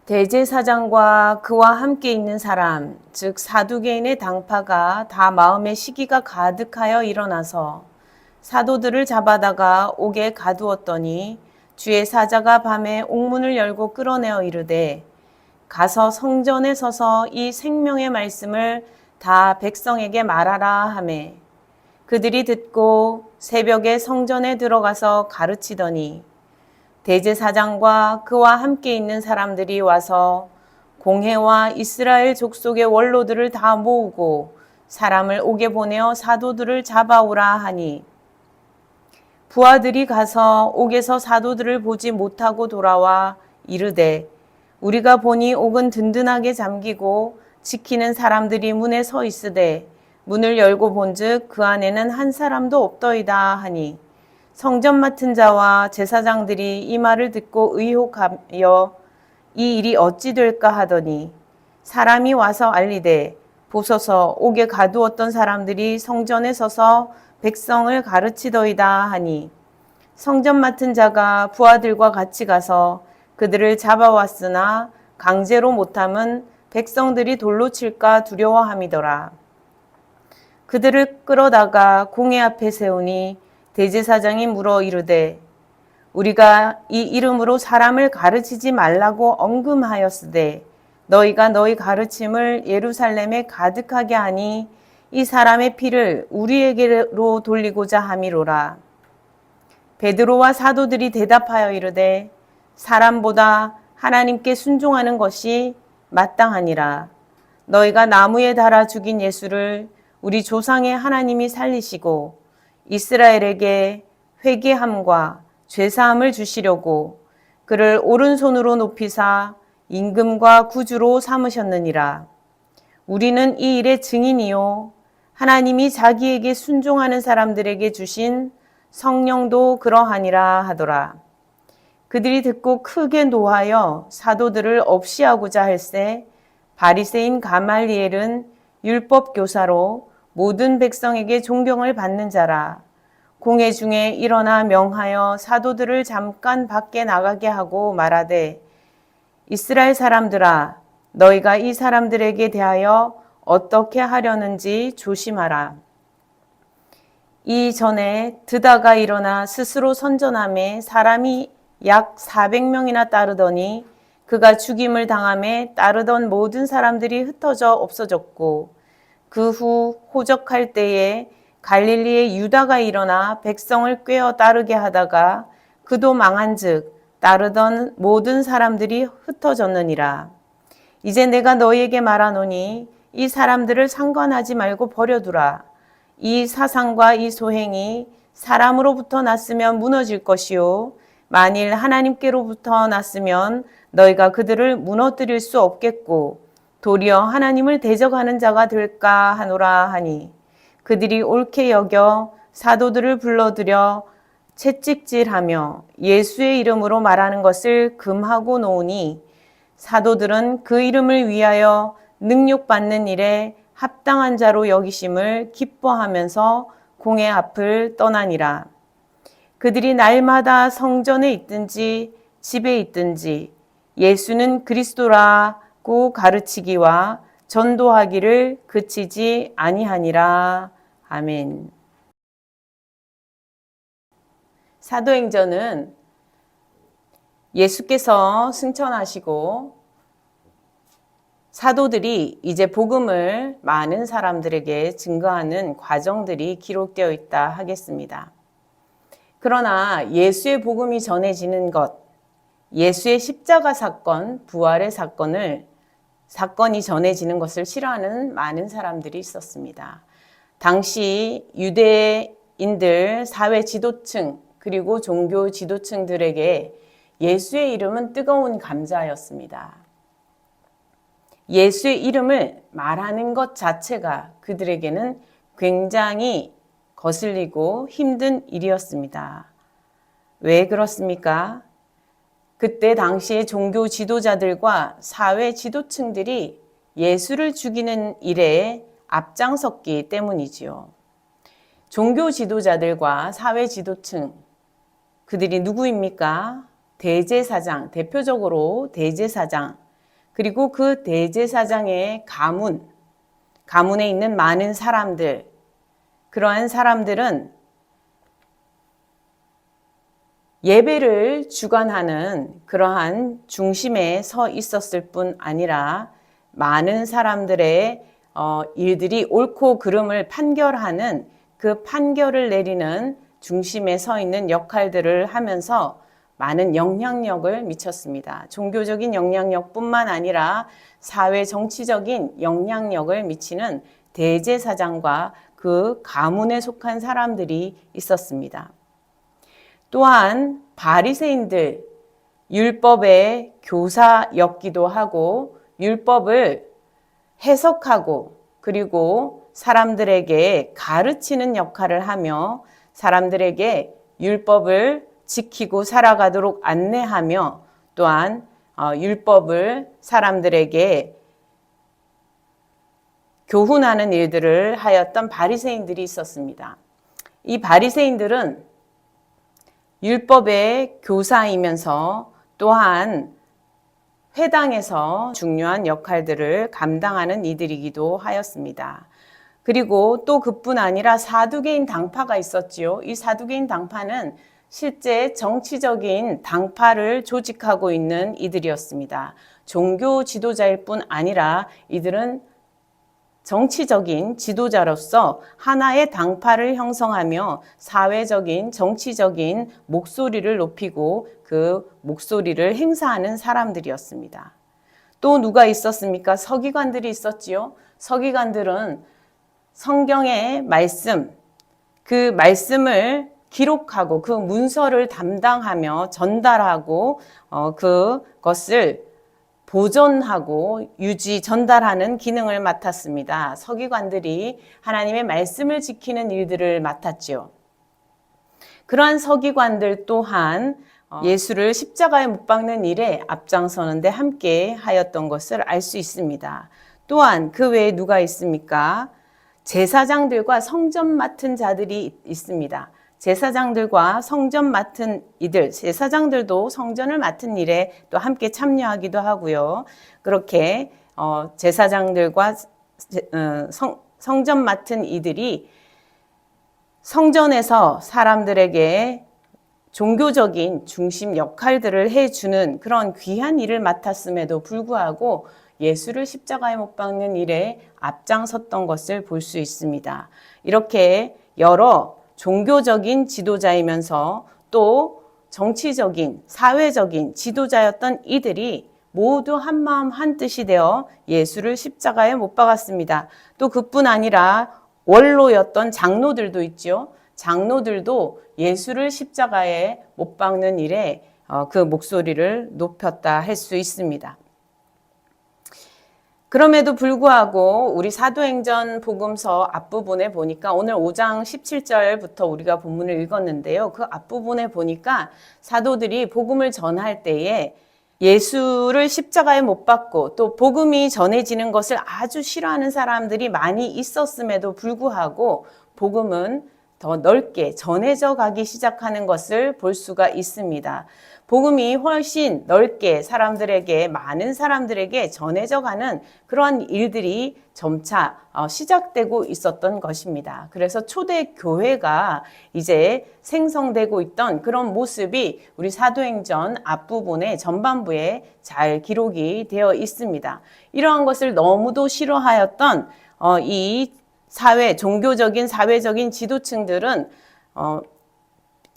대제사장과 그와 함께 있는 사람, 즉 사두개인의 당파가 다 마음의 시기가 가득하여 일어나서 사도들을 잡아다가 옥에 가두었더니 주의 사자가 밤에 옥문을 열고 끌어내어 이르되 가서 성전에 서서 이 생명의 말씀을 다 백성에게 말하라 하매 그들이 듣고 새벽에 성전에 들어가서 가르치더니 대제사장과 그와 함께 있는 사람들이 와서 공회와 이스라엘 족속의 원로들을 다 모으고 사람을 옥에 보내어 사도들을 잡아오라 하니 부하들이 가서 옥에서 사도들을 보지 못하고 돌아와 이르되 우리가 보니 옥은 든든하게 잠기고 지키는 사람들이 문에 서 있으되 문을 열고 본즉 그 안에는 한 사람도 없더이다 하니 성전 맡은 자와 제사장들이 이 말을 듣고 의혹하여 이 일이 어찌 될까 하더니 사람이 와서 알리되 보소서 옥에 가두었던 사람들이 성전에 서서 백성을 가르치더이다 하니 성전 맡은 자가 부하들과 같이 가서 그들을 잡아왔으나 강제로 못함은 백성들이 돌로 칠까 두려워함이더라. 그들을 끌어다가 공회 앞에 세우니 대제사장이 물어 이르되 우리가 이 이름으로 사람을 가르치지 말라고 언금하였으되 너희가 너희 가르침을 예루살렘에 가득하게 하니 이 사람의 피를 우리에게로 돌리고자 함이로라. 베드로와 사도들이 대답하여 이르되 사람보다 하나님께 순종하는 것이 마땅하니라. 너희가 나무에 달아 죽인 예수를 우리 조상의 하나님이 살리시고 이스라엘에게 회개함과 죄사함을 주시려고 그를 오른손으로 높이사 임금과 구주로 삼으셨느니라. 우리는 이 일의 증인이요 하나님이 자기에게 순종하는 사람들에게 주신 성령도 그러하니라 하더라. 그들이 듣고 크게 노하여 사도들을 없이하고자 할세 바리새인 가말리엘은 율법 교사로 모든 백성에게 존경을 받는 자라. 공회 중에 일어나 명하여 사도들을 잠깐 밖에 나가게 하고 말하되 이스라엘 사람들아 너희가 이 사람들에게 대하여 어떻게 하려는지 조심하라. 이전에 드다가 일어나 스스로 선전함에 사람이 약 400명이나 따르더니 그가 죽임을 당함에 따르던 모든 사람들이 흩어져 없어졌고 그 후 호적할 때에 갈릴리의 유다가 일어나 백성을 꿰어 따르게 하다가 그도 망한즉 따르던 모든 사람들이 흩어졌느니라. 이제 내가 너희에게 말하노니 이 사람들을 상관하지 말고 버려두라. 이 사상과 이 소행이 사람으로부터 났으면 무너질 것이요 만일 하나님께로부터 났으면 너희가 그들을 무너뜨릴 수 없겠고 도리어 하나님을 대적하는 자가 될까 하노라 하니 그들이 옳게 여겨 사도들을 불러들여 채찍질하며 예수의 이름으로 말하는 것을 금하고 놓으니 사도들은 그 이름을 위하여 능욕받는 일에 합당한 자로 여기심을 기뻐하면서 공회 앞을 떠나니라. 그들이 날마다 성전에 있든지 집에 있든지 예수는 그리스도라고 가르치기와 전도하기를 그치지 아니하니라. 아멘. 사도행전은 예수께서 승천하시고 사도들이 이제 복음을 많은 사람들에게 증거하는 과정들이 기록되어 있다 하겠습니다. 그러나 예수의 복음이 전해지는 것, 예수의 십자가 사건, 부활의 사건이 전해지는 것을 싫어하는 많은 사람들이 있었습니다. 당시 유대인들, 사회 지도층, 그리고 종교 지도층들에게 예수의 이름은 뜨거운 감자였습니다. 예수의 이름을 말하는 것 자체가 그들에게는 굉장히 거슬리고 힘든 일이었습니다. 왜 그렇습니까? 그때 당시의 종교 지도자들과 사회 지도층들이 예수를 죽이는 일에 앞장섰기 때문이지요. 종교 지도자들과 사회 지도층, 그들이 누구입니까? 대제사장, 대표적으로 대제사장, 그리고 그 대제사장의 가문에 있는 많은 사람들, 그러한 사람들은 예배를 주관하는 그러한 중심에 서 있었을 뿐 아니라 많은 사람들의 일들이 옳고 그름을 판결하는 그 판결을 내리는 중심에 서 있는 역할들을 하면서 많은 영향력을 미쳤습니다. 종교적인 영향력뿐만 아니라 사회 정치적인 영향력을 미치는 대제사장과 그 가문에 속한 사람들이 있었습니다. 또한 바리새인들, 율법의 교사였기도 하고 율법을 해석하고 그리고 사람들에게 가르치는 역할을 하며 사람들에게 율법을 지키고 살아가도록 안내하며 또한 율법을 사람들에게 교훈하는 일들을 하였던 바리새인들이 있었습니다. 이 바리새인들은 율법의 교사이면서 또한 회당에서 중요한 역할들을 감당하는 이들이기도 하였습니다. 그리고 또 그뿐 아니라 사두개인 당파가 있었지요. 이 사두개인 당파는 실제 정치적인 당파를 조직하고 있는 이들이었습니다. 종교 지도자일 뿐 아니라 이들은 정치적인 지도자로서 하나의 당파를 형성하며 사회적인 정치적인 목소리를 높이고 그 목소리를 행사하는 사람들이었습니다. 또 누가 있었습니까? 서기관들이 있었지요. 서기관들은 성경의 말씀, 그 말씀을 기록하고 그 문서를 담당하며 전달하고 그것을 보존하고 유지, 전달하는 기능을 맡았습니다. 서기관들이 하나님의 말씀을 지키는 일들을 맡았지요. 그러한 서기관들 또한 예수를 십자가에 못 박는 일에 앞장서는데 함께 하였던 것을 알 수 있습니다. 또한 그 외에 누가 있습니까? 제사장들과 성전 맡은 자들이 있습니다. 제사장들과 성전 맡은 이들, 제사장들도 성전을 맡은 일에 또 함께 참여하기도 하고요. 그렇게 제사장들과 성전 맡은 이들이 성전에서 사람들에게 종교적인 중심 역할들을 해주는 그런 귀한 일을 맡았음에도 불구하고 예수를 십자가에 못 박는 일에 앞장섰던 것을 볼 수 있습니다. 이렇게 여러 종교적인 지도자이면서 또 정치적인, 사회적인 지도자였던 이들이 모두 한마음 한뜻이 되어 예수를 십자가에 못 박았습니다. 또 그뿐 아니라 원로였던 장로들도 있죠. 장로들도 예수를 십자가에 못 박는 일에 그 목소리를 높였다 할 수 있습니다. 그럼에도 불구하고 우리 사도행전 복음서 앞부분에 보니까 오늘 5장 17절부터 우리가 본문을 읽었는데요. 그 앞부분에 보니까 사도들이 복음을 전할 때에 예수를 십자가에 못 박고 또 복음이 전해지는 것을 아주 싫어하는 사람들이 많이 있었음에도 불구하고 복음은 더 넓게 전해져 가기 시작하는 것을 볼 수가 있습니다. 복음이 훨씬 넓게 많은 사람들에게 전해져 가는 그런 일들이 점차 시작되고 있었던 것입니다. 그래서 초대 교회가 이제 생성되고 있던 그런 모습이 우리 사도행전 앞부분의 전반부에 잘 기록이 되어 있습니다. 이러한 것을 너무도 싫어하였던 이 종교적인 사회적인 지도층들은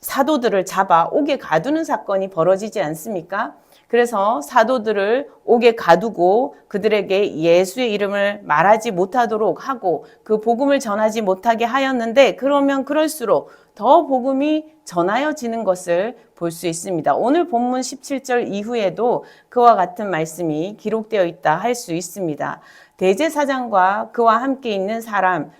사도들을 잡아 옥에 가두는 사건이 벌어지지 않습니까? 그래서 사도들을 옥에 가두고 그들에게 예수의 이름을 말하지 못하도록 하고 그 복음을 전하지 못하게 하였는데 그러면 그럴수록 더 복음이 전하여지는 것을 볼 수 있습니다. 오늘 본문 17절 이후에도 그와 같은 말씀이 기록되어 있다 할 수 있습니다. 대제사장과 그와 함께 있는 사람,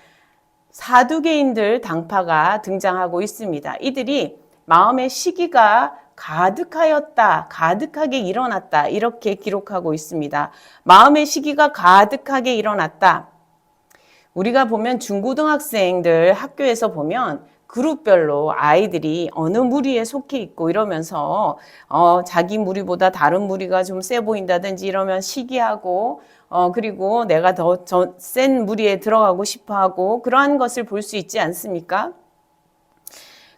사두개인들 당파가 등장하고 있습니다. 이들이 마음의 시기가 가득하게 일어났다 이렇게 기록하고 있습니다. 마음의 시기가 가득하게 일어났다. 우리가 보면 중고등학생들 학교에서 보면 그룹별로 아이들이 어느 무리에 속해 있고 이러면서 자기 무리보다 다른 무리가 좀 세 보인다든지 이러면 시기하고 그리고 내가 더 센 무리에 들어가고 싶어 하고 그러한 것을 볼 수 있지 않습니까?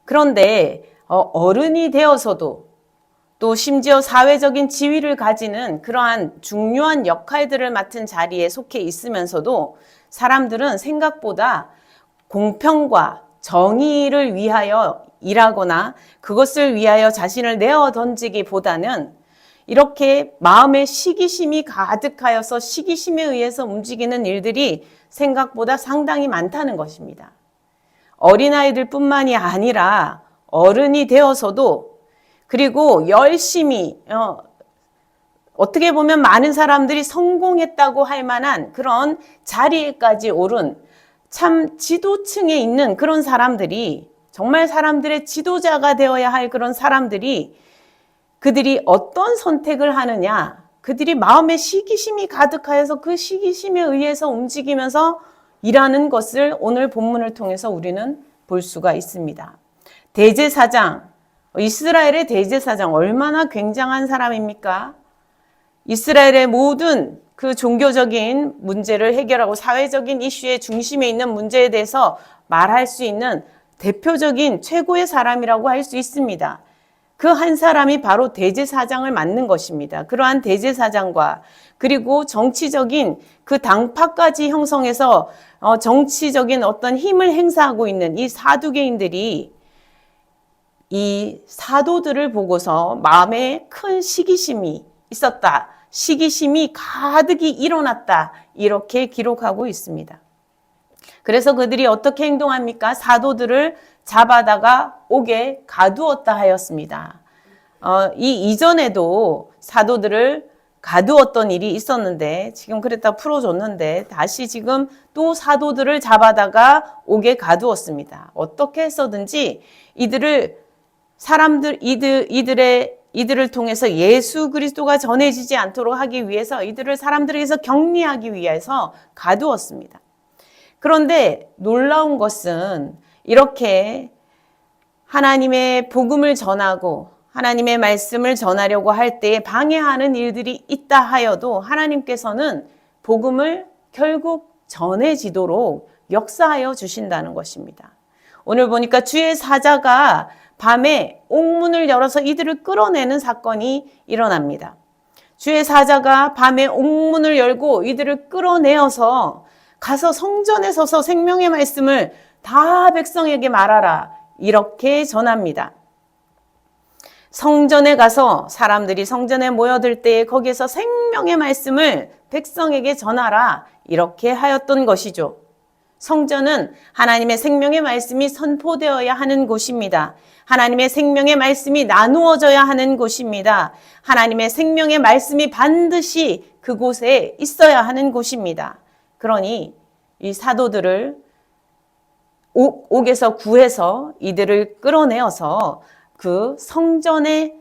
그런데 어른이 되어서도 또 심지어 사회적인 지위를 가지는 그러한 중요한 역할들을 맡은 자리에 속해 있으면서도 사람들은 생각보다 공평과 정의를 위하여 일하거나 그것을 위하여 자신을 내어 던지기보다는 이렇게 마음에 시기심이 가득하여서 시기심에 의해서 움직이는 일들이 생각보다 상당히 많다는 것입니다. 어린아이들 뿐만이 아니라 어른이 되어서도 그리고 열심히 어떻게 보면 많은 사람들이 성공했다고 할 만한 그런 자리에까지 오른 참 지도층에 있는 그런 사람들이 정말 사람들의 지도자가 되어야 할 그런 사람들이 그들이 어떤 선택을 하느냐, 그들이 마음에 시기심이 가득하여서 그 시기심에 의해서 움직이면서 일하는 것을 오늘 본문을 통해서 우리는 볼 수가 있습니다. 대제사장, 이스라엘의 대제사장 얼마나 굉장한 사람입니까? 이스라엘의 모든 그 종교적인 문제를 해결하고 사회적인 이슈의 중심에 있는 문제에 대해서 말할 수 있는 대표적인 최고의 사람이라고 할 수 있습니다. 그 한 사람이 바로 대제사장을 맡는 것입니다. 그러한 대제사장과 그리고 정치적인 그 당파까지 형성해서 정치적인 어떤 힘을 행사하고 있는 이 사두개인들이 이 사도들을 보고서 마음에 큰 시기심이 있었다. 시기심이 가득히 일어났다. 이렇게 기록하고 있습니다. 그래서 그들이 어떻게 행동합니까? 사도들을 잡아다가 옥에 가두었다 하였습니다. 이 이전에도 사도들을 가두었던 일이 있었는데 지금 그랬다 풀어줬는데 다시 지금 또 사도들을 잡아다가 옥에 가두었습니다. 어떻게 했어든지 이들을 통해서 예수 그리스도가 전해지지 않도록 하기 위해서 이들을 사람들에게서 격리하기 위해서 가두었습니다. 그런데 놀라운 것은 이렇게 하나님의 복음을 전하고 하나님의 말씀을 전하려고 할 때에 방해하는 일들이 있다 하여도 하나님께서는 복음을 결국 전해지도록 역사하여 주신다는 것입니다. 오늘 보니까 주의 사자가 밤에 옥문을 열어서 이들을 끌어내는 사건이 일어납니다. 주의 사자가 밤에 옥문을 열고 이들을 끌어내어서 가서 성전에 서서 생명의 말씀을 다 백성에게 말하라 이렇게 전합니다. 성전에 가서 사람들이 성전에 모여들 때에 거기에서 생명의 말씀을 백성에게 전하라 이렇게 하였던 것이죠. 성전은 하나님의 생명의 말씀이 선포되어야 하는 곳입니다. 하나님의 생명의 말씀이 나누어져야 하는 곳입니다. 하나님의 생명의 말씀이 반드시 그곳에 있어야 하는 곳입니다. 그러니 이 사도들을 옥에서 구해서 이들을 끌어내어서 그 성전에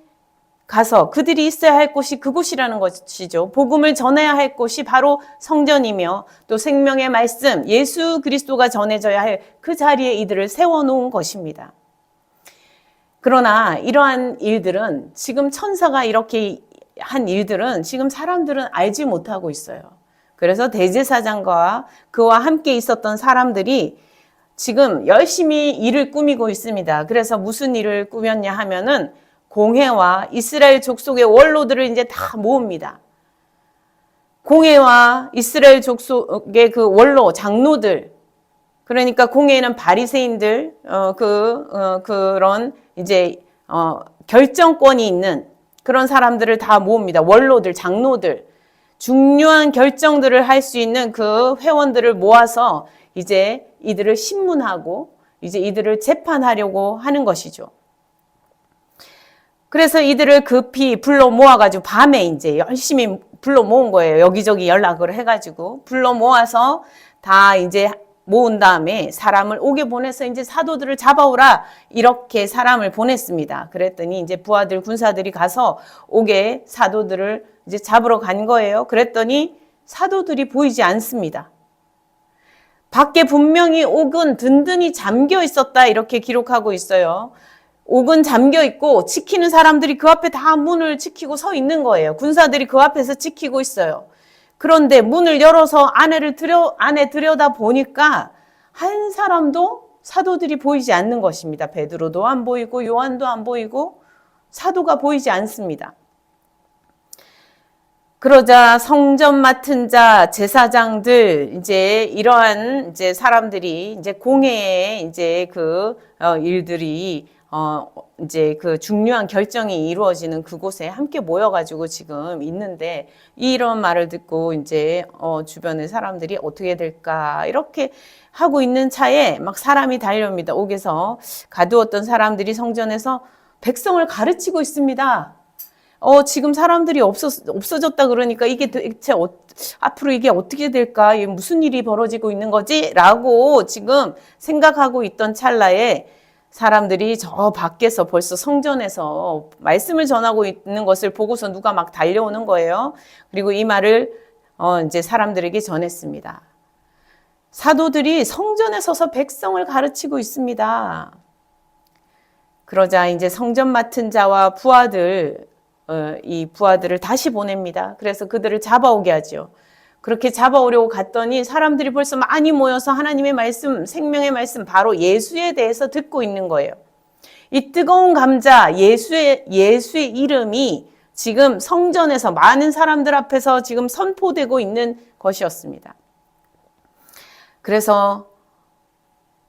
가서 그들이 있어야 할 곳이 그곳이라는 것이죠. 복음을 전해야 할 곳이 바로 성전이며 또 생명의 말씀, 예수 그리스도가 전해져야 할 그 자리에 이들을 세워놓은 것입니다. 그러나 이러한 일들은 지금 천사가 이렇게 한 일들은 지금 사람들은 알지 못하고 있어요. 그래서 대제사장과 그와 함께 있었던 사람들이 지금 열심히 일을 꾸미고 있습니다. 그래서 무슨 일을 꾸몄냐 하면은 공회와 이스라엘 족속의 원로들을 이제 다 모읍니다. 공회와 이스라엘 족속의 그 원로, 장로들, 그러니까 공회에는 바리새인들, 그런 이제 결정권이 있는 그런 사람들을 다 모읍니다. 원로들, 장로들, 중요한 결정들을 할 수 있는 그 회원들을 모아서 이제 이들을 신문하고 이제 이들을 재판하려고 하는 것이죠. 그래서 이들을 급히 불러 모아가지고 밤에 이제 열심히 불러 모은 거예요. 여기저기 연락을 해가지고 불러 모아서 다 이제 모은 다음에 사람을 옥에 보내서 이제 사도들을 잡아오라 이렇게 사람을 보냈습니다. 그랬더니 이제 부하들 군사들이 가서 옥에 사도들을 이제 잡으러 간 거예요. 그랬더니 사도들이 보이지 않습니다. 밖에 분명히 옥은 든든히 잠겨 있었다 이렇게 기록하고 있어요. 옥은 잠겨 있고 지키는 사람들이 그 앞에 다 문을 지키고 서 있는 거예요. 군사들이 그 앞에서 지키고 있어요. 그런데 문을 열어서 안에 들여다 보니까 한 사람도 사도들이 보이지 않는 것입니다. 베드로도 안 보이고 요한도 안 보이고 사도가 보이지 않습니다. 그러자 성전 맡은 자, 제사장들, 이러한 사람들이 공회에 일들이 그 중요한 결정이 이루어지는 그곳에 함께 모여가지고 지금 있는데, 이런 말을 듣고 주변의 사람들이 어떻게 될까 이렇게 하고 있는 차에 막 사람이 달려옵니다. 옥에서 가두었던 사람들이 성전에서 백성을 가르치고 있습니다. 지금 사람들이 없어졌다 그러니까 이게 대체 앞으로 이게 어떻게 될까? 이게 무슨 일이 벌어지고 있는 거지? 라고 지금 생각하고 있던 찰나에 사람들이 저 밖에서 벌써 성전에서 말씀을 전하고 있는 것을 보고서 누가 막 달려오는 거예요. 그리고 이 말을 사람들에게 전했습니다. 사도들이 성전에 서서 백성을 가르치고 있습니다. 그러자 성전 맡은 자와 부하들, 이 부하들을 다시 보냅니다. 그래서 그들을 잡아오게 하죠. 그렇게 잡아오려고 갔더니 사람들이 벌써 많이 모여서 하나님의 말씀, 생명의 말씀, 바로 예수에 대해서 듣고 있는 거예요. 이 뜨거운 감자, 예수의 이름이 지금 성전에서 많은 사람들 앞에서 지금 선포되고 있는 것이었습니다. 그래서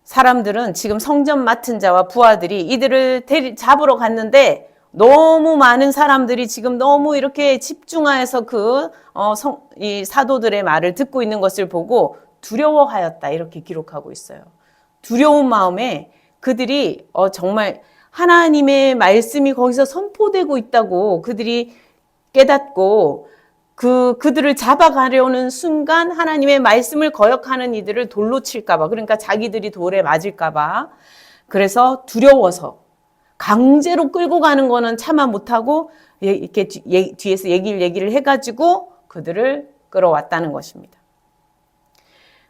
사람들은 지금 성전 맡은 자와 부하들이 이들을 잡으러 갔는데 너무 많은 사람들이 지금 너무 이렇게 집중하여서 이 사도들의 말을 듣고 있는 것을 보고 두려워하였다 이렇게 기록하고 있어요. 두려운 마음에 그들이 정말 하나님의 말씀이 거기서 선포되고 있다고 그들이 깨닫고 그들을 잡아가려는 순간 하나님의 말씀을 거역하는 이들을 돌로 칠까봐, 그러니까 자기들이 돌에 맞을까봐, 그래서 두려워서 강제로 끌고 가는 거는 참아 못하고 이렇게 뒤에서 얘기를 해가지고 그들을 끌어왔다는 것입니다.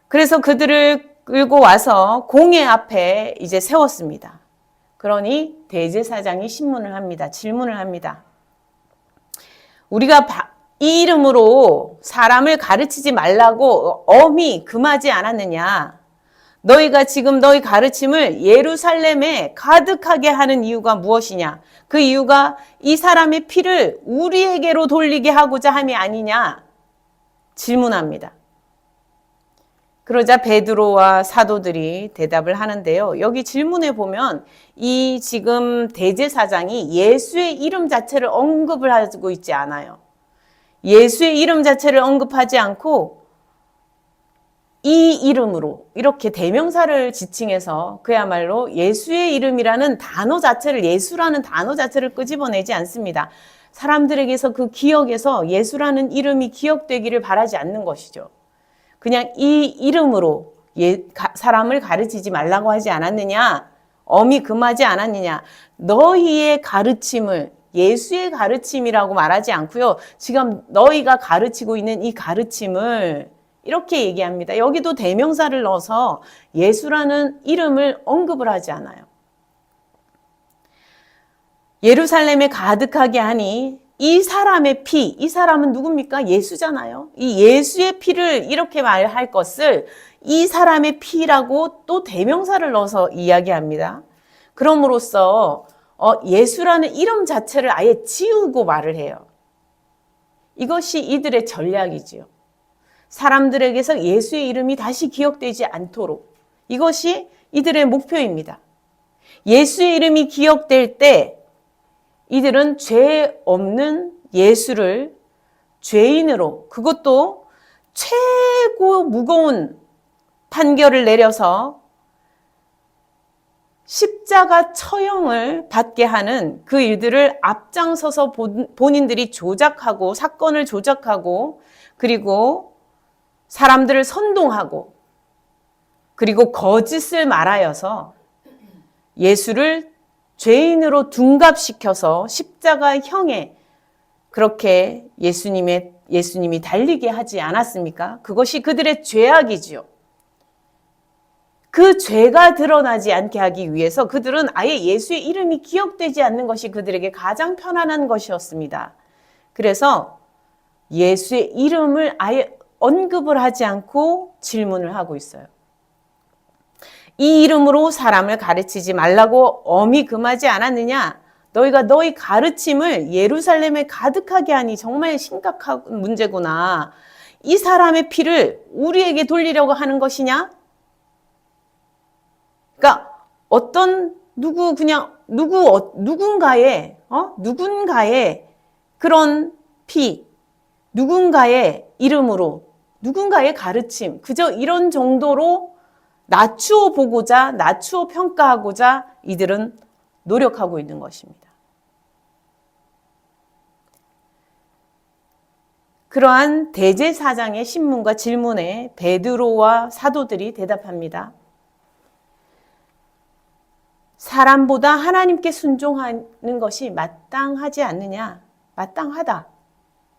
그래서 그들을 끌고 와서 공회 앞에 세웠습니다. 그러니 대제사장이 신문을 합니다. 질문을 합니다. 우리가 이 이름으로 사람을 가르치지 말라고 엄히 금하지 않았느냐? 너희가 지금 너희 가르침을 예루살렘에 가득하게 하는 이유가 무엇이냐? 그 이유가 이 사람의 피를 우리에게로 돌리게 하고자 함이 아니냐? 질문합니다. 그러자 베드로와 사도들이 대답을 하는데요. 여기 질문에 보면 이 지금 대제사장이 예수의 이름 자체를 언급을 하고 있지 않아요. 예수의 이름 자체를 언급하지 않고 이 이름으로 이렇게 대명사를 지칭해서 그야말로 예수의 이름이라는 단어 자체를, 예수라는 단어 자체를 끄집어내지 않습니다. 사람들에게서 그 기억에서 예수라는 이름이 기억되기를 바라지 않는 것이죠. 그냥 이 이름으로 사람을 가르치지 말라고 하지 않았느냐? 엄히 금하지 않았느냐? 너희의 가르침을 예수의 가르침이라고 말하지 않고요. 지금 너희가 가르치고 있는 이 가르침을 이렇게 얘기합니다. 여기도 대명사를 넣어서 예수라는 이름을 언급을 하지 않아요. 예루살렘에 가득하게 하니 이 사람의 피, 이 사람은 누굽니까? 예수잖아요. 이 예수의 피를 이렇게 말할 것을 이 사람의 피라고 또 대명사를 넣어서 이야기합니다. 그럼으로써 예수라는 이름 자체를 아예 지우고 말을 해요. 이것이 이들의 전략이지요. 사람들에게서 예수의 이름이 다시 기억되지 않도록, 이것이 이들의 목표입니다. 예수의 이름이 기억될 때 이들은 죄 없는 예수를 죄인으로, 그것도 최고 무거운 판결을 내려서 십자가 처형을 받게 하는 그 일들을 앞장서서 본인들이 조작하고, 사건을 조작하고, 그리고 사람들을 선동하고, 그리고 거짓을 말하여서 예수를 죄인으로 둔갑시켜서 십자가형에 그렇게 예수님이 달리게 하지 않았습니까? 그것이 그들의 죄악이지요. 그 죄가 드러나지 않게 하기 위해서 그들은 아예 예수의 이름이 기억되지 않는 것이 그들에게 가장 편안한 것이었습니다. 그래서 예수의 이름을 아예 언급을 하지 않고 질문을 하고 있어요. 이 이름으로 사람을 가르치지 말라고 엄히 금하지 않았느냐? 너희가 너희 가르침을 예루살렘에 가득하게 하니 정말 심각한 문제구나. 이 사람의 피를 우리에게 돌리려고 하는 것이냐? 그러니까 누군가의 그런 피, 누군가의 이름으로, 누군가의 가르침, 그저 이런 정도로 낮추어 보고자, 낮추어 평가하고자 이들은 노력하고 있는 것입니다. 그러한 대제사장의 신문과 질문에 베드로와 사도들이 대답합니다. 사람보다 하나님께 순종하는 것이 마땅하지 않느냐? 마땅하다.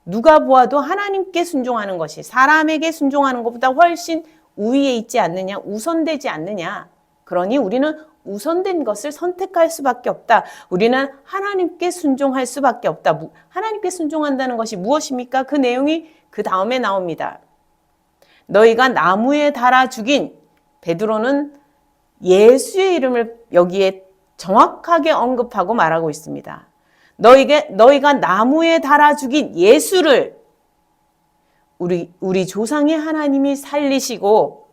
누가 보아도 하나님께 순종하는 것이 사람에게 순종하는 것보다 훨씬 우위에 있지 않느냐? 우선되지 않느냐? 그러니 우리는 우선된 것을 선택할 수밖에 없다. 우리는 하나님께 순종할 수밖에 없다. 하나님께 순종한다는 것이 무엇입니까? 그 내용이 그 다음에 나옵니다. 너희가 나무에 달아 죽인, 베드로는 예수의 이름을 여기에 정확하게 언급하고 말하고 있습니다. 너희가 나무에 달아 죽인 예수를 우리 조상의 하나님이 살리시고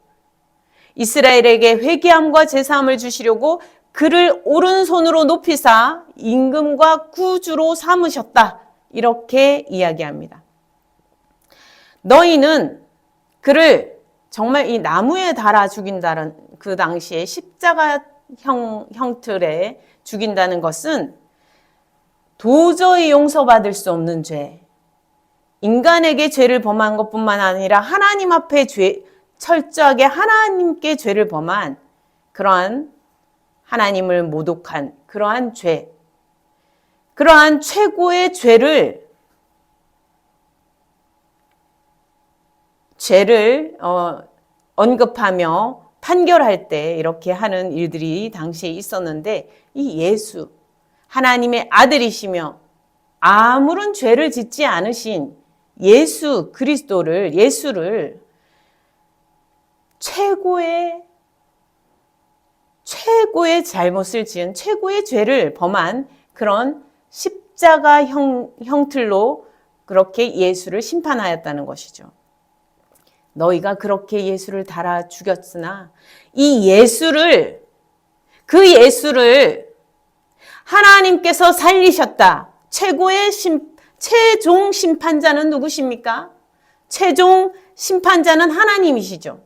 이스라엘에게 회개함과 제사함을 주시려고 그를 오른손으로 높이사 임금과 구주로 삼으셨다. 이렇게 이야기합니다. 너희는 그를 정말 이 나무에 달아 죽인다는 그 당시에 십자가 형틀에 죽인다는 것은 도저히 용서받을 수 없는 죄, 인간에게 죄를 범한 것뿐만 아니라 하나님 앞에 철저하게 하나님께 죄를 범한 그러한 하나님을 모독한 그러한 죄, 그러한 최고의 죄를 언급하며 판결할 때 이렇게 하는 일들이 당시에 있었는데 이 예수, 하나님의 아들이시며 아무런 죄를 짓지 않으신 예수 그리스도를, 예수를 최고의 잘못을 지은 최고의 죄를 범한 그런 십자가 형틀로 그렇게 예수를 심판하였다는 것이죠. 너희가 그렇게 예수를 달아 죽였으나 이 예수를, 그 예수를 하나님께서 살리셨다. 최종 심판자는 누구십니까? 최종 심판자는 하나님이시죠.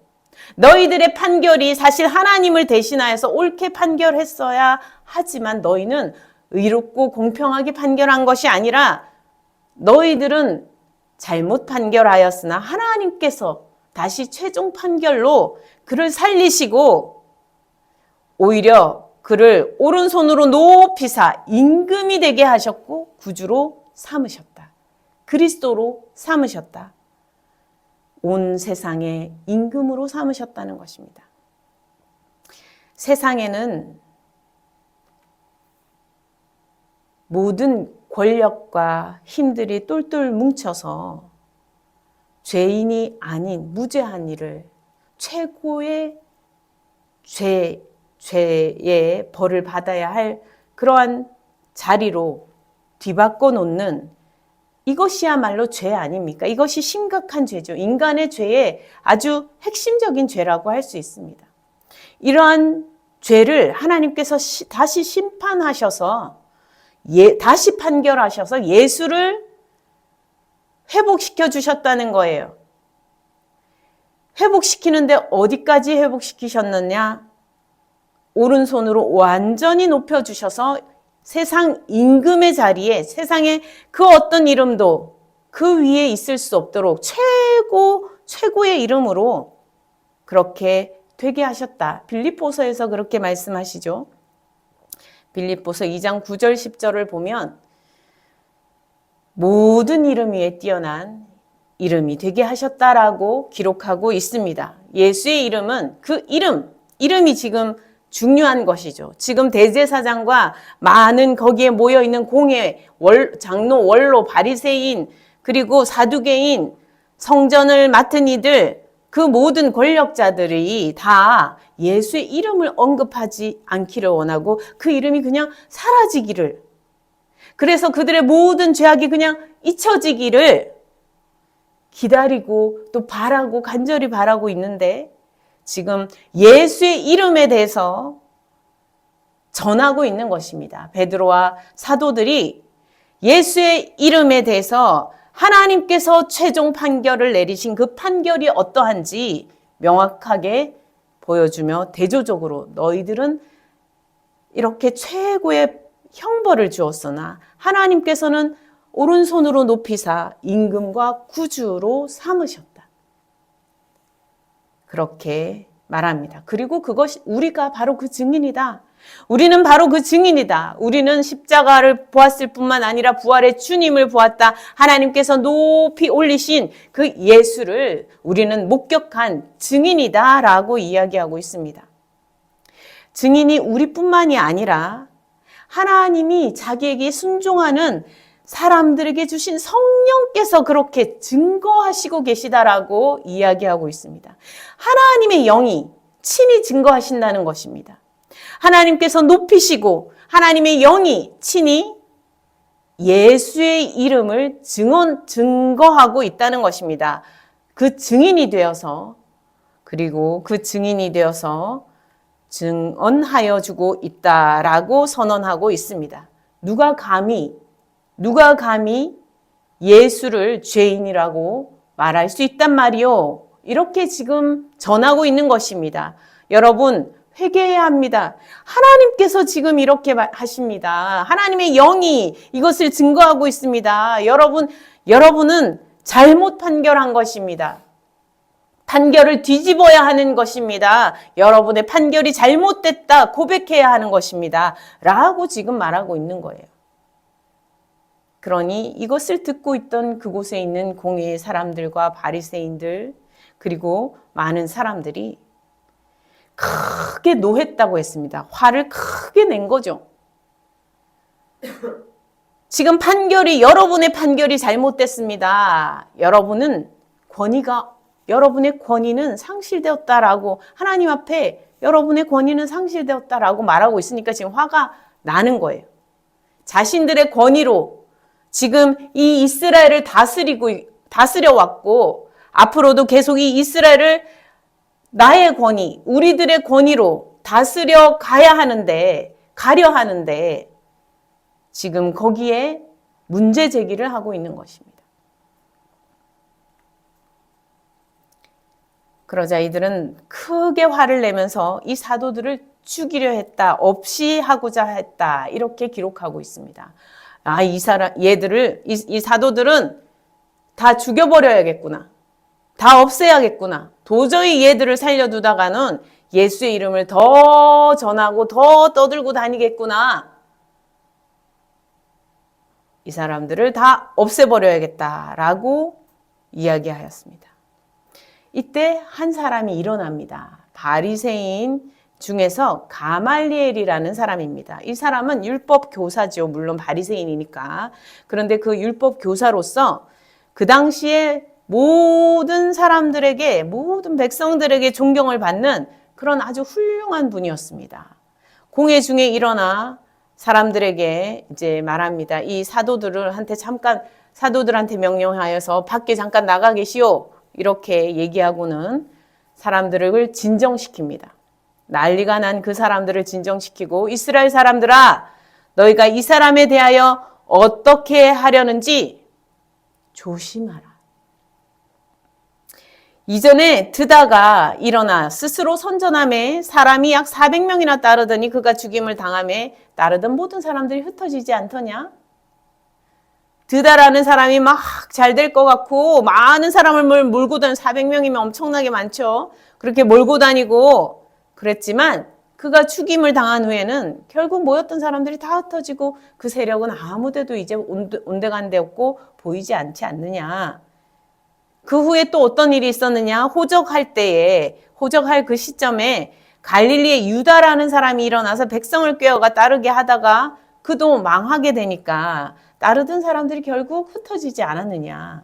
너희들의 판결이 사실 하나님을 대신하여서 옳게 판결했어야 하지만 너희는 의롭고 공평하게 판결한 것이 아니라 너희들은 잘못 판결하였으나 하나님께서 다시 최종 판결로 그를 살리시고 오히려 그를 오른손으로 높이사 임금이 되게 하셨고 구주로 삼으셨다. 그리스도로 삼으셨다. 온 세상의 임금으로 삼으셨다는 것입니다. 세상에는 모든 권력과 힘들이 똘똘 뭉쳐서 죄인이 아닌 무죄한 이를 최고의 죄의 벌을 받아야 할 그러한 자리로 뒤바꿔 놓는 이것이야말로 죄 아닙니까? 이것이 심각한 죄죠. 인간의 죄의 아주 핵심적인 죄라고 할 수 있습니다. 이러한 죄를 하나님께서 다시 심판하셔서 다시 판결하셔서 예수를 회복시켜 주셨다는 거예요. 회복시키는데 어디까지 회복시키셨느냐? 오른손으로 완전히 높여주셔서 세상 임금의 자리에 세상에 그 어떤 이름도 그 위에 있을 수 없도록 최고의 이름으로 그렇게 되게 하셨다. 빌립보서에서 그렇게 말씀하시죠. 빌립보서 2장 9절 10절을 보면 모든 이름 위에 뛰어난 이름이 되게 하셨다라고 기록하고 있습니다. 예수의 이름은 그 이름, 이름이 지금 중요한 것이죠. 지금 대제사장과 많은 거기에 모여있는 공회, 장로, 원로, 바리새인, 그리고 사두개인, 성전을 맡은 이들, 그 모든 권력자들이 다 예수의 이름을 언급하지 않기를 원하고 그 이름이 그냥 사라지기를, 그래서 그들의 모든 죄악이 그냥 잊혀지기를 기다리고 또 바라고 간절히 바라고 있는데, 지금 예수의 이름에 대해서 전하고 있는 것입니다. 베드로와 사도들이 예수의 이름에 대해서 하나님께서 최종 판결을 내리신 그 판결이 어떠한지 명확하게 보여주며 대조적으로 너희들은 이렇게 최고의 형벌을 주었으나 하나님께서는 오른손으로 높이사 임금과 구주로 삼으셨다. 그렇게 말합니다. 그리고 그것이 우리가 바로 그 증인이다. 우리는 바로 그 증인이다. 우리는 십자가를 보았을 뿐만 아니라 부활의 주님을 보았다. 하나님께서 높이 올리신 그 예수를 우리는 목격한 증인이다 라고 이야기하고 있습니다. 증인이 우리뿐만이 아니라 하나님이 자기에게 순종하는 사람들에게 주신 성령께서 그렇게 증거하시고 계시다라고 이야기하고 있습니다. 하나님의 영이 친히 증거하신다는 것입니다. 하나님께서 높이시고 하나님의 영이 친히 예수의 이름을 증거하고 있다는 것입니다. 그 증인이 되어서, 그리고 그 증인이 되어서 증언하여 주고 있다라고 선언하고 있습니다. 누가 감히 예수를 죄인이라고 말할 수 있단 말이요. 이렇게 지금 전하고 있는 것입니다. 여러분, 회개해야 합니다. 하나님께서 지금 이렇게 하십니다. 하나님의 영이 이것을 증거하고 있습니다. 여러분은 잘못 판결한 것입니다. 판결을 뒤집어야 하는 것입니다. 여러분의 판결이 잘못됐다 고백해야 하는 것입니다. 라고 지금 말하고 있는 거예요. 그러니 이것을 듣고 있던 그곳에 있는 공회의 사람들과 바리새인들, 그리고 많은 사람들이 크게 노했다고 했습니다. 화를 크게 낸 거죠. 지금 여러분의 판결이 잘못됐습니다. 여러분의 권위는 상실되었다라고, 하나님 앞에 여러분의 권위는 상실되었다라고 말하고 있으니까 지금 화가 나는 거예요. 자신들의 권위로 지금 이 이스라엘을 다스려 왔고, 앞으로도 계속 이 이스라엘을 나의 권위, 우리들의 권위로 다스려 가려 하는데 지금 거기에 문제 제기를 하고 있는 것입니다. 그러자 이들은 크게 화를 내면서 이 사도들을 죽이려 했다, 없이 하고자 했다, 이렇게 기록하고 있습니다. 이 사도들은 다 죽여버려야겠구나. 다 없애야겠구나. 도저히 얘들을 살려두다가는 예수의 이름을 더 전하고 더 떠들고 다니겠구나. 이 사람들을 다 없애버려야겠다라고 이야기하였습니다. 이때 한 사람이 일어납니다. 바리새인 중에서 가말리엘이라는 사람입니다. 이 사람은 율법 교사죠. 물론 바리새인이니까. 그런데 그 율법 교사로서 그 당시에 모든 백성들에게 존경을 받는 그런 아주 훌륭한 분이었습니다. 공회 중에 일어나 사람들에게 이제 말합니다. 이 사도들한테 명령하여서 밖에 잠깐 나가 계시오. 이렇게 얘기하고는 사람들을 진정시킵니다. 난리가 난 그 사람들을 진정시키고, 이스라엘 사람들아, 너희가 이 사람에 대하여 어떻게 하려는지 조심하라. 이전에 드다가 일어나 스스로 선전함에 사람이 약 400명이나 따르더니 그가 죽임을 당함에 따르던 모든 사람들이 흩어지지 않더냐? 드다라는 사람이 막 잘 될 것 같고 많은 사람을 몰고 다니는, 400명이면 엄청나게 많죠. 그렇게 몰고 다니고 그랬지만 그가 죽임을 당한 후에는 결국 모였던 사람들이 다 흩어지고 그 세력은 아무데도 이제 온데간데 없고 보이지 않지 않느냐. 그 후에 또 어떤 일이 있었느냐. 호적할 그 시점에 갈릴리에 유다라는 사람이 일어나서 백성을 꾀어가 따르게 하다가 그도 망하게 되니까 따르던 사람들이 결국 흩어지지 않았느냐.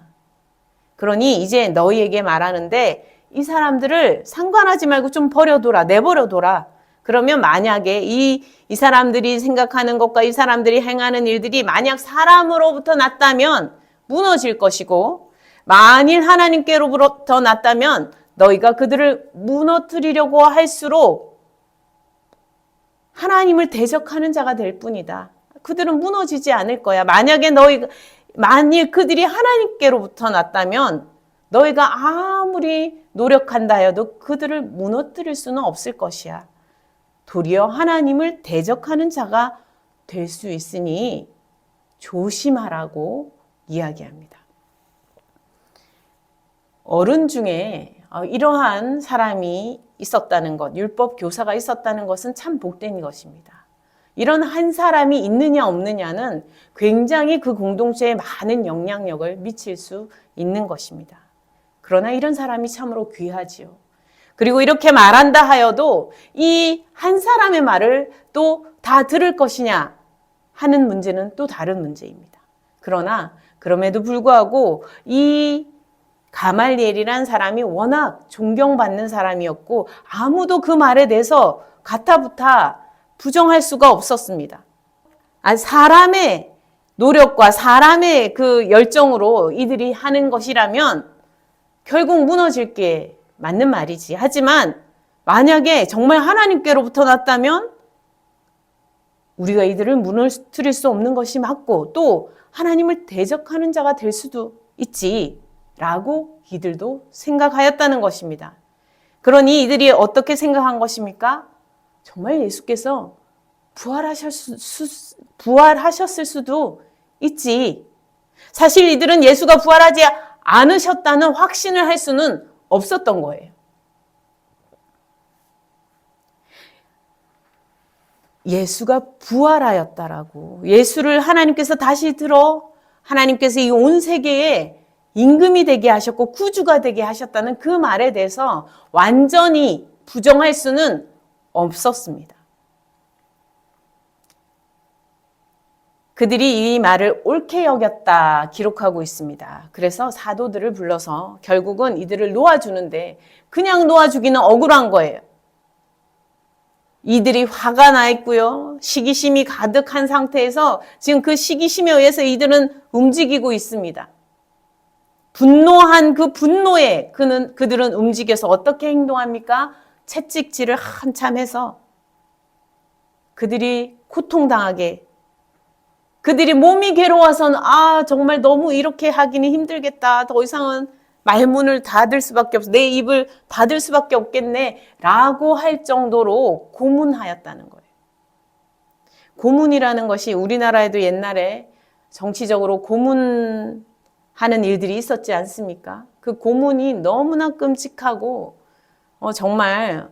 그러니 이제 너희에게 말하는데 이 사람들을 상관하지 말고 좀 버려둬라, 내버려둬라. 그러면 만약에 이 사람들이 생각하는 것과 이 사람들이 행하는 일들이 만약 사람으로부터 났다면 무너질 것이고, 만일 하나님께로부터 났다면 너희가 그들을 무너뜨리려고 할수록 하나님을 대적하는 자가 될 뿐이다. 그들은 무너지지 않을 거야. 만일 그들이 하나님께로부터 났다면 너희가 아무리 노력한다 해도 그들을 무너뜨릴 수는 없을 것이야. 도리어 하나님을 대적하는 자가 될 수 있으니 조심하라고 이야기합니다. 어른 중에 이러한 사람이 있었다는 것, 율법 교사가 있었다는 것은 참 복된 것입니다. 이런 한 사람이 있느냐 없느냐는 굉장히 그 공동체에 많은 영향력을 미칠 수 있는 것입니다. 그러나 이런 사람이 참으로 귀하지요. 그리고 이렇게 말한다 하여도 이 한 사람의 말을 또 다 들을 것이냐 하는 문제는 또 다른 문제입니다. 그러나 그럼에도 불구하고 이 가말리엘이라는 사람이 워낙 존경받는 사람이었고 아무도 그 말에 대해서 가타부타 부정할 수가 없었습니다. 사람의 노력과 사람의 그 열정으로 이들이 하는 것이라면 결국 무너질 게 맞는 말이지. 하지만 만약에 정말 하나님께로부터 났다면 우리가 이들을 무너뜨릴 수 없는 것이 맞고 또 하나님을 대적하는 자가 될 수도 있지 라고 이들도 생각하였다는 것입니다. 그러니 이들이 어떻게 생각한 것입니까? 정말 예수께서 부활하셨을 수도 있지. 사실 이들은 예수가 부활하지 않으셨다는 확신을 할 수는 없었던 거예요. 예수가 부활하였다라고, 예수를 하나님께서 다시 하나님께서 이 온 세계에 임금이 되게 하셨고 구주가 되게 하셨다는 그 말에 대해서 완전히 부정할 수는 없었습니다. 그들이 이 말을 옳게 여겼다 기록하고 있습니다. 그래서 사도들을 불러서 결국은 이들을 놓아주는데 그냥 놓아주기는 억울한 거예요. 이들이 화가 나 있고요. 시기심이 가득한 상태에서 지금 그 시기심에 의해서 이들은 움직이고 있습니다. 분노한 그 분노에 그들은 움직여서 어떻게 행동합니까? 채찍질을 한참 해서 그들이 고통당하게, 그들이 몸이 괴로워서는 정말 너무 이렇게 하기는 힘들겠다. 더 이상은 말문을 닫을 수밖에 없어. 내 입을 닫을 수밖에 없겠네. 라고 할 정도로 고문하였다는 거예요. 고문이라는 것이 우리나라에도 옛날에 정치적으로 고문하는 일들이 있었지 않습니까? 그 고문이 너무나 끔찍하고 정말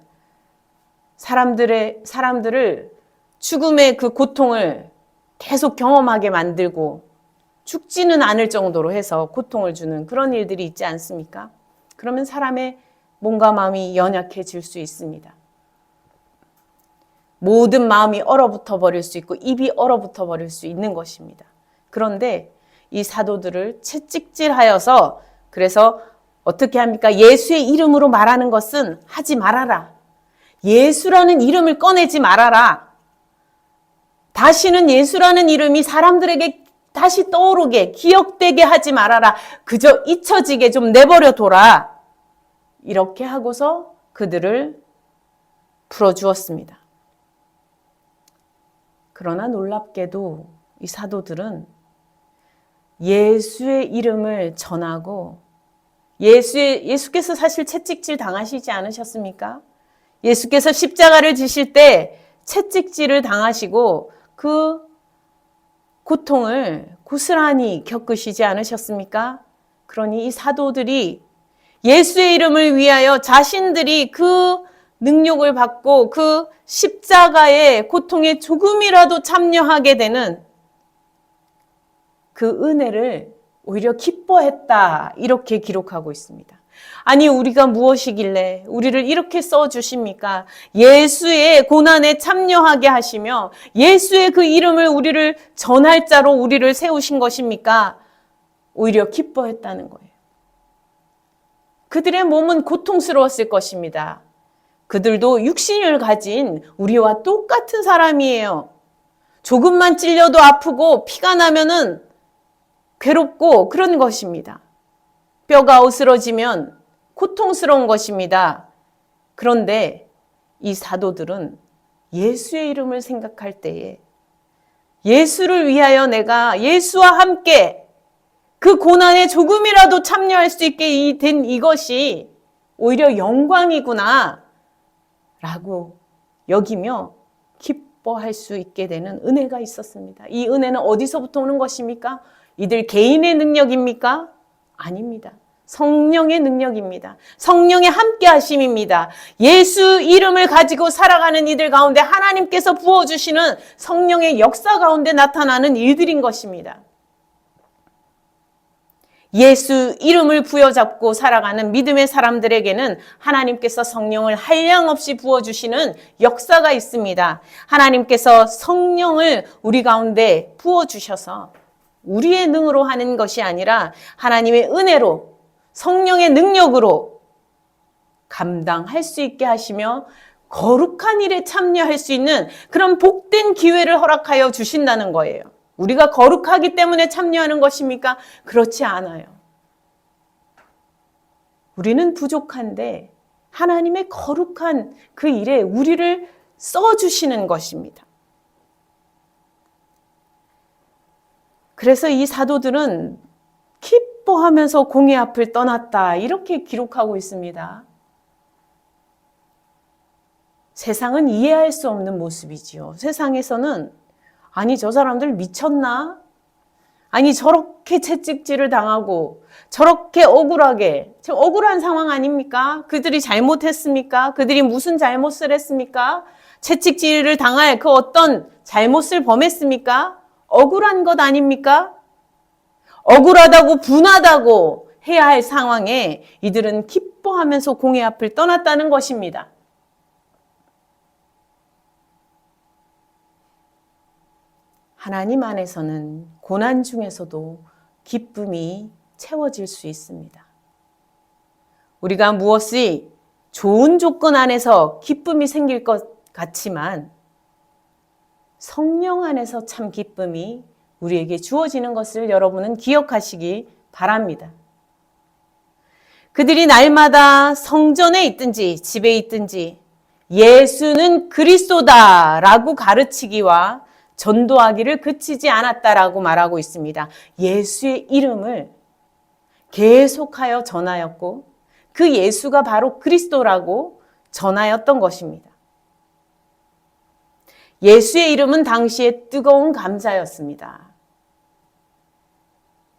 사람들을 죽음의 그 고통을 계속 경험하게 만들고 죽지는 않을 정도로 해서 고통을 주는 그런 일들이 있지 않습니까? 그러면 사람의 몸과 마음이 연약해질 수 있습니다. 모든 마음이 얼어붙어 버릴 수 있고 입이 얼어붙어 버릴 수 있는 것입니다. 그런데 이 사도들을 채찍질하여서 그래서 어떻게 합니까? 예수의 이름으로 말하는 것은 하지 말아라. 예수라는 이름을 꺼내지 말아라. 다시는 예수라는 이름이 사람들에게 다시 떠오르게, 기억되게 하지 말아라. 그저 잊혀지게 좀 내버려둬라. 이렇게 하고서 그들을 풀어주었습니다. 그러나 놀랍게도 이 사도들은 예수의 이름을 전하고 예수께서 사실 채찍질 당하시지 않으셨습니까? 예수께서 십자가를 지실 때 채찍질을 당하시고 그 고통을 고스란히 겪으시지 않으셨습니까? 그러니 이 사도들이 예수의 이름을 위하여 자신들이 그 능력을 받고 그 십자가의 고통에 조금이라도 참여하게 되는 그 은혜를 오히려 기뻐했다. 이렇게 기록하고 있습니다. 아니, 우리가 무엇이길래 우리를 이렇게 써주십니까? 예수의 고난에 참여하게 하시며 예수의 그 이름을 우리를 전할 자로 우리를 세우신 것입니까? 오히려 기뻐했다는 거예요. 그들의 몸은 고통스러웠을 것입니다. 그들도 육신을 가진 우리와 똑같은 사람이에요. 조금만 찔려도 아프고 피가 나면은 괴롭고 그런 것입니다. 뼈가 으스러지면 고통스러운 것입니다. 그런데 이 사도들은 예수의 이름을 생각할 때에 예수를 위하여 내가 예수와 함께 그 고난에 조금이라도 참여할 수 있게 된 이것이 오히려 영광이구나 라고 여기며 기뻐할 수 있게 되는 은혜가 있었습니다. 이 은혜는 어디서부터 오는 것입니까? 이들 개인의 능력입니까? 아닙니다. 성령의 능력입니다. 성령의 함께 하심입니다. 예수 이름을 가지고 살아가는 이들 가운데 하나님께서 부어주시는 성령의 역사 가운데 나타나는 일들인 것입니다. 예수 이름을 부여잡고 살아가는 믿음의 사람들에게는 하나님께서 성령을 한량없이 부어주시는 역사가 있습니다. 하나님께서 성령을 우리 가운데 부어주셔서 우리의 능으로 하는 것이 아니라 하나님의 은혜로 성령의 능력으로 감당할 수 있게 하시며 거룩한 일에 참여할 수 있는 그런 복된 기회를 허락하여 주신다는 거예요. 우리가 거룩하기 때문에 참여하는 것입니까? 그렇지 않아요. 우리는 부족한데 하나님의 거룩한 그 일에 우리를 써주시는 것입니다. 그래서 이 사도들은 기뻐하면서 공의 앞을 떠났다 이렇게 기록하고 있습니다. 세상은 이해할 수 없는 모습이지요. 세상에서는 아니 저 사람들 미쳤나? 아니 저렇게 채찍질을 당하고 저렇게 억울하게 지금 억울한 상황 아닙니까? 그들이 잘못했습니까? 그들이 무슨 잘못을 했습니까? 채찍질을 당할 그 어떤 잘못을 범했습니까? 억울한 것 아닙니까? 억울하다고 분하다고 해야 할 상황에 이들은 기뻐하면서 공의 앞을 떠났다는 것입니다. 하나님 안에서는 고난 중에서도 기쁨이 채워질 수 있습니다. 우리가 무엇이 좋은 조건 안에서 기쁨이 생길 것 같지만 성령 안에서 참 기쁨이 우리에게 주어지는 것을 여러분은 기억하시기 바랍니다. 그들이 날마다 성전에 있든지 집에 있든지 예수는 그리스도다라고 가르치기와 전도하기를 그치지 않았다라고 말하고 있습니다. 예수의 이름을 계속하여 전하였고 그 예수가 바로 그리스도라고 전하였던 것입니다. 예수의 이름은 당시에 뜨거운 감사였습니다.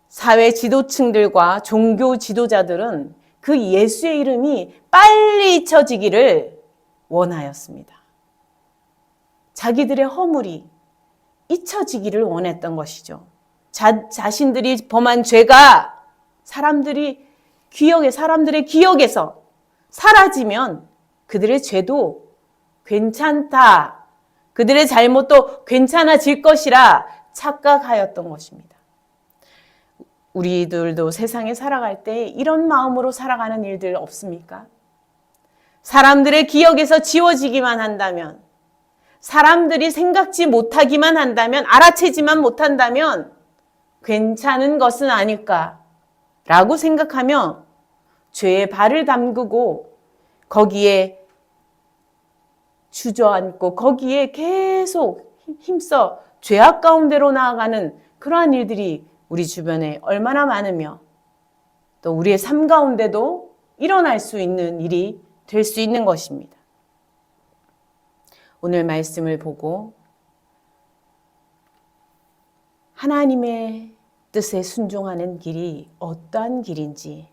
사회 지도층들과 종교 지도자들은 그 예수의 이름이 빨리 잊혀지기를 원하였습니다. 자기들의 허물이 잊혀지기를 원했던 것이죠. 자신들이 범한 죄가 사람들의 기억에서 사라지면 그들의 죄도 괜찮다. 그들의 잘못도 괜찮아질 것이라 착각하였던 것입니다. 우리들도 세상에 살아갈 때 이런 마음으로 살아가는 일들 없습니까? 사람들의 기억에서 지워지기만 한다면, 사람들이 생각지 못하기만 한다면, 알아채지만 못한다면 괜찮은 것은 아닐까라고 생각하며 죄에 발을 담그고 거기에 주저앉고 거기에 계속 힘써 죄악 가운데로 나아가는 그러한 일들이 우리 주변에 얼마나 많으며 또 우리의 삶 가운데도 일어날 수 있는 일이 될 수 있는 것입니다. 오늘 말씀을 보고 하나님의 뜻에 순종하는 길이 어떠한 길인지,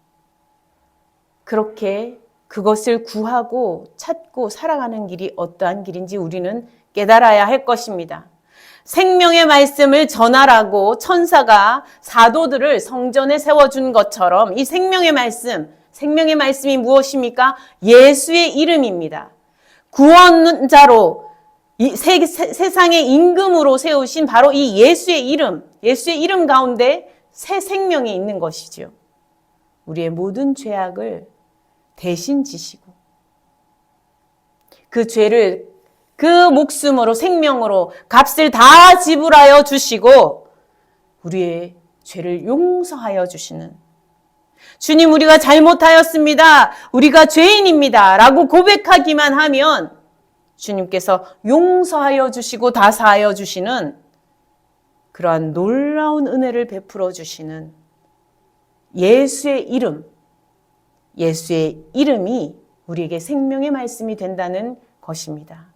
그렇게 그것을 구하고 찾고 살아가는 길이 어떠한 길인지 우리는 깨달아야 할 것입니다. 생명의 말씀을 전하라고 천사가 사도들을 성전에 세워준 것처럼 이 생명의 말씀, 생명의 말씀이 무엇입니까? 예수의 이름입니다. 구원자로 세상의 임금으로 세우신 바로 이 예수의 이름 가운데 새 생명이 있는 것이죠. 우리의 모든 죄악을 대신 지시고 그 죄를 그 목숨으로 생명으로 값을 다 지불하여 주시고 우리의 죄를 용서하여 주시는 주님, 우리가 잘못하였습니다. 우리가 죄인입니다. 라고 고백하기만 하면 주님께서 용서하여 주시고 다 사하여 주시는 그러한 놀라운 은혜를 베풀어 주시는 예수의 이름이 우리에게 생명의 말씀이 된다는 것입니다.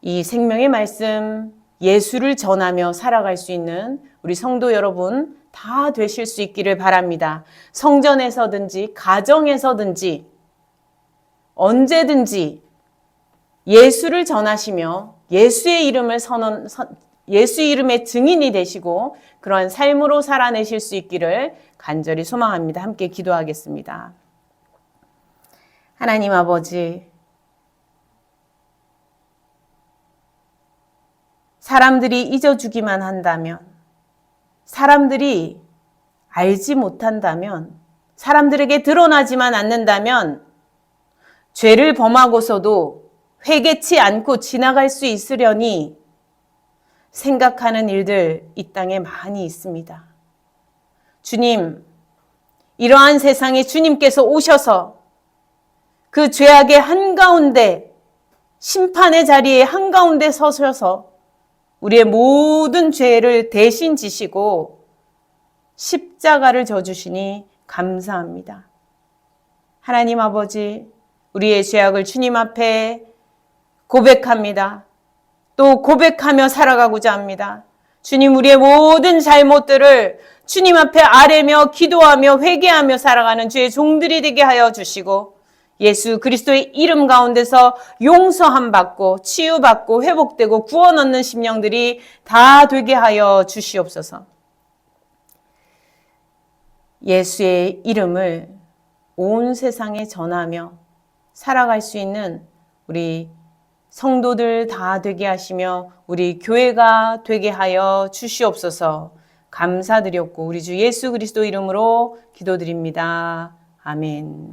이 생명의 말씀, 예수를 전하며 살아갈 수 있는 우리 성도 여러분 다 되실 수 있기를 바랍니다. 성전에서든지 가정에서든지 언제든지 예수를 전하시며 예수의 이름의 증인이 되시고 그러한 삶으로 살아내실 수 있기를 간절히 소망합니다. 함께 기도하겠습니다. 하나님 아버지, 사람들이 잊어주기만 한다면, 사람들이 알지 못한다면, 사람들에게 드러나지만 않는다면 죄를 범하고서도 회개치 않고 지나갈 수 있으려니 생각하는 일들 이 땅에 많이 있습니다. 주님, 이러한 세상에 주님께서 오셔서 그 죄악의 한가운데, 심판의 자리에 한가운데 서셔서 우리의 모든 죄를 대신 지시고 십자가를 져주시니 감사합니다. 하나님 아버지, 우리의 죄악을 주님 앞에 고백합니다. 또 고백하며 살아가고자 합니다. 주님, 우리의 모든 잘못들을 주님 앞에 아뢰며 기도하며 회개하며 살아가는 주의 종들이 되게 하여 주시고 예수 그리스도의 이름 가운데서 용서함 받고 치유받고 회복되고 구원 얻는 심령들이 다 되게 하여 주시옵소서. 예수의 이름을 온 세상에 전하며 살아갈 수 있는 우리 성도들 다 되게 하시며 우리 교회가 되게 하여 주시옵소서. 감사드렸고 우리 주 예수 그리스도 이름으로 기도드립니다. 아멘.